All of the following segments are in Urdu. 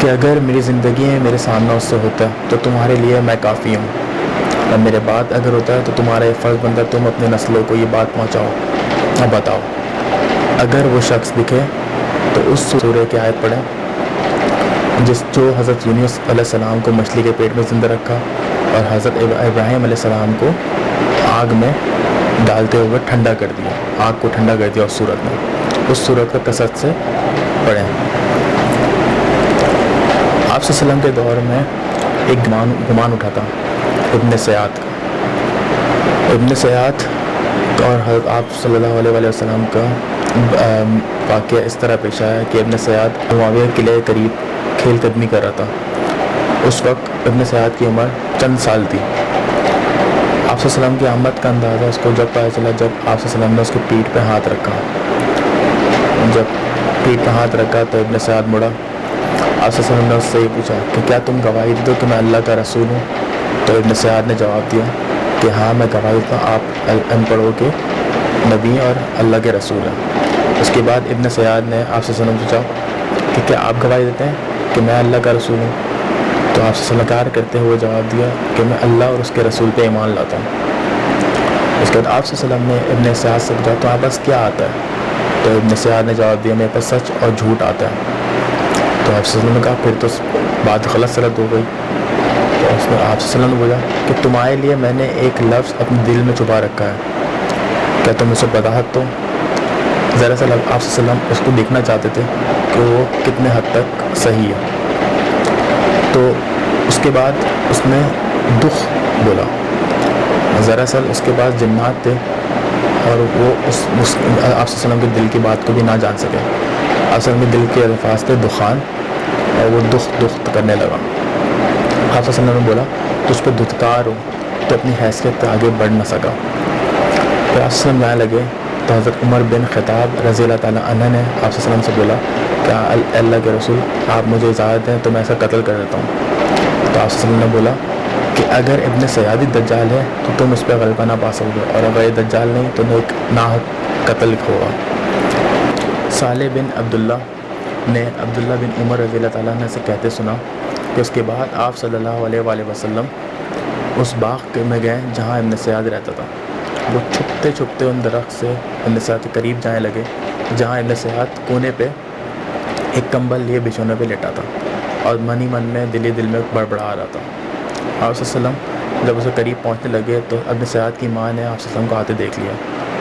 کہ اگر میری زندگی میں میرے سامنا اس سے ہوتا تو تمہارے لیے میں کافی ہوں، اور میرے بعد اگر ہوتا ہے تو تمہارا یہ فرض بنتا ہے تم اپنے نسلوں کو یہ بات پہنچاؤ اور بتاؤ۔ اگر وہ شخص دکھے تو اس سورہ کی آیت پڑھیں جو حضرت یونس علیہ السلام کو مچھلی کے پیٹ میں زندہ رکھا اور حضرت ابراہیم علیہ السلام کو آگ میں ڈالتے ہوئے ٹھنڈا کر دیا، آگ کو ٹھنڈا کر دیا اس صورت میں، اس صورت کا کثرت سے پڑھیں۔ آپ صلی اللہ علیہ وسلم کے دور میں ایک گمان اٹھا تھا ابن سیاد کا۔ ابن سیاد اور حضرت آپ صلی اللہ علیہ وسلم کا واقعہ اس طرح پیش آیا کہ ابن سیاد معاویہ قلعے کے قریب کھیل قدمی کر رہا تھا۔ اس وقت ابن سیاد کی عمر چند سال تھی۔ آپ صلی اللہ علیہ وسلم کی آمد کا اندازہ اس کو جب پتہ چلا جب آپ صلی اللہ علیہ وسلم نے اس کی پیٹھ پہ ہاتھ رکھا۔ جب پیٹھ پہ ہاتھ رکھا تو ابن سیاد مڑا۔ آپ صلی اللہ علیہ وسلم نے اس سے یہ پوچھا کہ کیا تم گواہی دو کہ میں اللہ کا رسول ہوں؟ تو ابن سیاد نے جواب دیا کہ ہاں میں گواہی دیتا ہوں آپ ان پڑھوں کے نبی اور اللہ کے رسول ہیں۔ اس کے بعد ابن سیاد نے آپ صلی اللہ علیہ وسلم سے پوچھا کہ کیا آپ گواہی دیتے ہیں کہ میں اللہ کا رسول ہوں؟ تو آپ سے سلام کرتے ہوئے جواب دیا کہ میں اللہ اور اس کے رسول پہ ایمان لاتا ہوں۔ اس کے بعد آپ سے وسلم نے ابن سیاد سے پوچھا تو آپ پاس کیا آتا ہے؟ تو ابن سیاد نے جواب دیا میرے پاس سچ اور جھوٹ آتا ہے۔ تو آپ سے وسلم نے کہا پھر تو بات غلط سلط ہو گئی۔ تو اس میں آپ سے وسلم نے بولا کہ تمہارے لیے میں نے ایک لفظ اپنے دل میں چھپا رکھا ہے، کیا تم اسے بتا سکتے ہو؟ دراصل آپ سے وسلم اس کو دیکھنا چاہتے تھے کہ وہ کتنے حد تک صحیح ہے۔ تو اس کے بعد اس نے دخ بولا۔ دراصل اس کے پاس جنات تھے اور وہ اس آپ صلی اللہ علیہ وسلم کے دل کی بات کو بھی نہ جان سکے۔ آپ صلی اللہ علیہ وسلم کے دل کے الفاظ تھے دخان، اور وہ دخ کرنے لگا۔ آپ صلی اللہ علیہ وسلم نے بولا تجھ پہ دھتکار ہو، تو اپنی حیثیت پہ آگے بڑھ نہ سکا۔ پھر آپ صلی اللہ علیہ وسلم جانے لگے تو حضرت عمر بن خطاب رضی اللہ تعالیٰ عنہ نے آپ صلی اللہ علیہ وسلم سے بولا کہ اللہ کے رسول آپ مجھے اجازت دیں تو میں ایسا قتل کر دیتا ہوں۔ تو آپ صلی اللہ علیہ وسلم نے بولا کہ اگر ابن سیادی دجال ہے تو تم اس پہ غلبہ نہ پا سکو گے، اور اگر یہ دجال نہیں تو ایک ناحق قتل ہوگا۔ صالح بن عبداللہ نے عبداللہ بن عمر رضی اللہ تعالیٰ عنہ سے کہتے سنا کہ اس کے بعد آپ صلی اللہ علیہ وآلہ وسلم اس باغ میں گئے جہاں ابن سیاد رہتا تھا۔ وہ چھپتے چھپتے ان درخت سے ابن سیاد کے قریب جانے لگے جہاں ابن سیاد کونے پہ ایک کمبل لیے بچھونے پہ لیٹا تھا اور من میں دل میں بڑبڑا رہا تھا۔ آپ صلی اللہ علیہ وسلم جب اسے قریب پہنچنے لگے تو ابن سیاد کی ماں نے آپ صلی اللہ علیہ وسلم کو آتے دیکھ لیا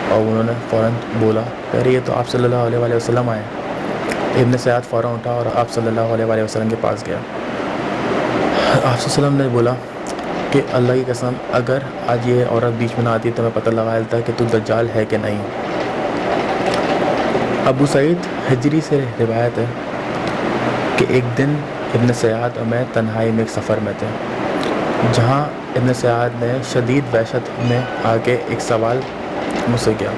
اور انہوں نے فوراً بولا کہ ارے یہ تو آپ صلی اللہ علیہ وآلہ وسلم آئے۔ ابن سیاد فوراً اٹھا اور آپ صلی اللہ علیہ وآلہ وسلم کے پاس گیا۔ آپ صلی اللہ علیہ وسلم نے بولا کہ اللہ کی قسم اگر آج یہ عورت بیچ میں نہ آتی تو میں پتہ لگا لیتا کہ تو دجال ہے کہ نہیں۔ ابو سعید حجری سے روایت ہے کہ ایک دن ابن سیاد اور میں تنہائی میں ایک سفر میں تھے جہاں ابن سیاد نے شدید وحشت میں آ کے ایک سوال مجھ سے کیا،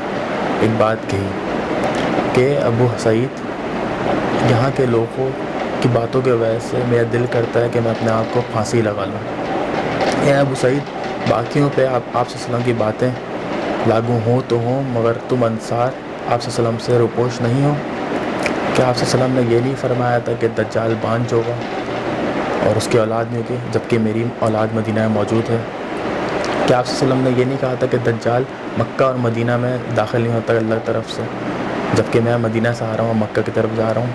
ایک بات کہی کہ ابو سعید یہاں کے لوگوں کی باتوں کی وجہ سے میرا دل کرتا ہے کہ میں اپنے آپ کو پھانسی لگا لوں۔ اے ابو سعید باقیوں پہ آپ صلی اللہ علیہ وسلم کی باتیں لاگو ہوں تو ہوں مگر تم انصار آپ صلی اللہ علیہ وسلم سے روپوش نہیں ہو؟ کیا آپ صلی اللہ علیہ وسلم نے یہ نہیں فرمایا تھا کہ دجال بانج ہوگا اور اس کی اولاد نہیں ہوگی جبکہ میری اولاد مدینہ میں موجود ہے؟ کیا آپ صلی اللہ علیہ وسلم نے یہ نہیں کہا تھا کہ دجال مکہ اور مدینہ میں داخل نہیں ہوتا اللہ کی طرف سے جبکہ میں مدینہ سے آ رہا ہوں اور مکہ کی طرف جا رہا ہوں؟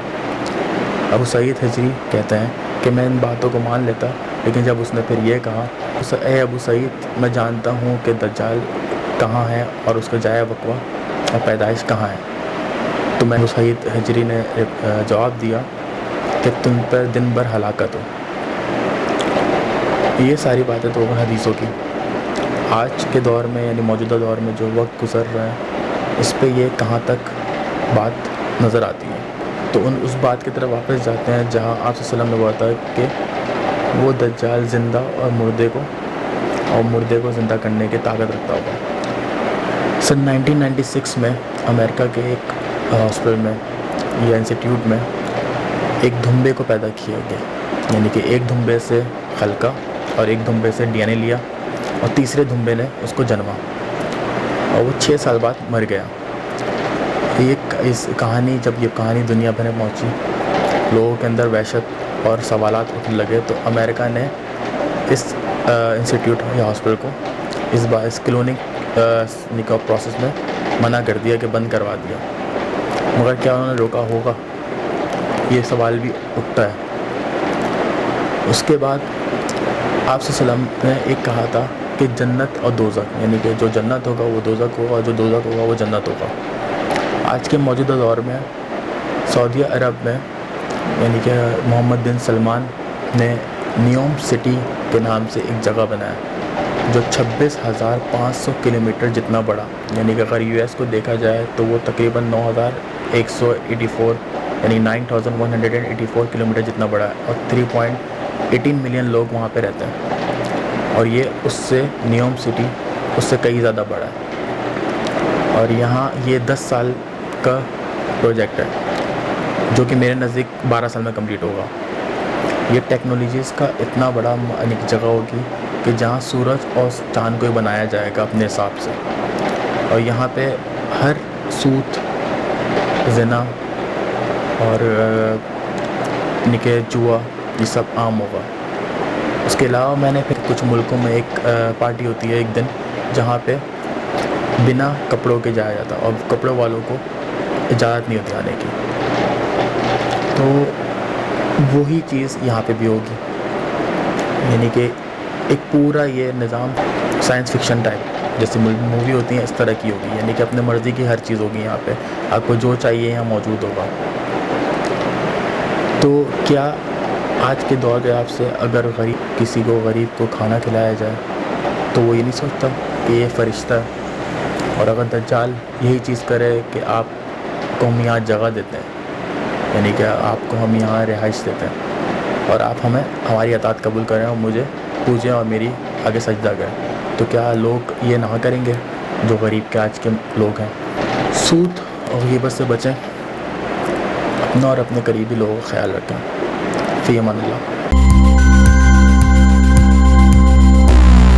ابو سعید حجری کہتے ہیں کہ میں ان باتوں کو مان لیتا، لیکن جب اس نے پھر یہ کہا اے ابو سعید میں جانتا ہوں کہ دجال کہاں ہے اور اس کا جائے وقوع اور پیدائش کہاں ہے، تو میں ابو سعید حجری نے جواب دیا کہ تم پر دن بھر ہلاکت ہو۔ یہ ساری باتیں تو حدیثوں کی۔ آج کے دور میں یعنی موجودہ دور میں جو وقت گزر رہا ہے اس پہ یہ کہاں تک بات نظر آتی ہے، تو اس بات کی طرف واپس جاتے ہیں جہاں آپ صلی اللہ علیہ وسلم نے بتایا کہ وہ دجال زندہ اور مردے کو زندہ کرنے کی طاقت رکھتا ہوگا۔ سن 1996 میں امریکہ کے ایک ہاسپٹل میں یا انسٹیٹیوٹ میں ایک دھمبے کو پیدا کیا گیا، یعنی کہ ایک دھمبے سے خلقہ اور ایک دھمبے سے ڈی این اے لیا اور تیسرے دھمبے نے اس کو جنما اور وہ 6 سال بعد مر گیا۔ اس کہانی جب یہ کہانی دنیا بھر میں پہنچی لوگوں کے اندر وحشت اور سوالات اٹھنے لگے تو امریکہ نے اس انسٹیٹیوٹ یا ہاسپٹل کو اس کلوننگ کا پروسیس میں منع کر دیا کہ بند کروا دیا. مگر کیا انہوں نے روکا ہوگا؟ یہ سوال بھی اٹھتا ہے. اس کے بعد آپ صلی اللہ علیہ وسلم نے ایک کہا تھا کہ جنت اور دوزخ، یعنی کہ جو جنت ہوگا وہ دوزخ ہوگا اور جو دوزخ ہوگا وہ جنت ہوگا. آج کے موجودہ دور میں سعودی عرب میں یعنی کہ محمد بن سلمان نے نیوم سٹی کے نام سے ایک جگہ بنایا جو 26,500 کلومیٹر جتنا بڑا، یعنی کہ اگر یو ایس کو دیکھا جائے تو وہ تقریباً 9,184 یعنی 9,184 کلومیٹر جتنا بڑا ہے اور 3.18 ملین لوگ وہاں پہ رہتے ہیں. اور یہ اس سے نیوم سٹی اس سے کئی زیادہ بڑا ہے. اور یہاں یہ 10 سال کا پروجیکٹ ہے جو کہ میرے نزدیک 12 سال میں کمپلیٹ ہوگا. یہ ٹیکنالوجیز کا اتنا بڑا جگہ ہوگی کہ جہاں سورج اور چاند کو بنایا جائے گا اپنے حساب سے. اور یہاں پہ ہر سود، زنا اور نکاح، جوا یہ سب عام ہوگا. اس کے علاوہ میں نے پھر کچھ ملکوں میں ایک پارٹی ہوتی ہے ایک دن جہاں پہ بنا کپڑوں کے جایا جاتا اور کپڑوں والوں کو اجازت نہیں ہوتی آنے کی. تو وہی چیز یہاں پہ بھی ہوگی، یعنی کہ ایک پورا یہ نظام سائنس فکشن ٹائپ جیسے مووی ہوتی ہیں اس طرح کی ہوگی، یعنی کہ اپنے مرضی کی ہر چیز ہوگی یہاں پہ، آپ کو جو چاہیے یہاں موجود ہوگا. تو کیا آج کے دور کے حساب سے اگر کسی کو غریب کو کھانا کھلایا جائے تو وہ یہ نہیں سوچتا کہ یہ فرشتہ ہے؟ اور اگر دجال یہی چیز کرے کہ آپ کو ہم یہاں جگہ دیتے ہیں، یعنی کہ آپ کو ہم یہاں رہائش دیتے ہیں اور آپ ہماری اطاعت قبول کریں اور مجھے پوجیں اور میری آگے سجدہ کریں، تو کیا لوگ یہ نہ کریں گے جو غریب کے آج کے لوگ ہیں؟ سود اور غیبت سے بچیں، اپنا اور اپنے قریبی لوگوں کا خیال رکھیں. فی امان اللہ.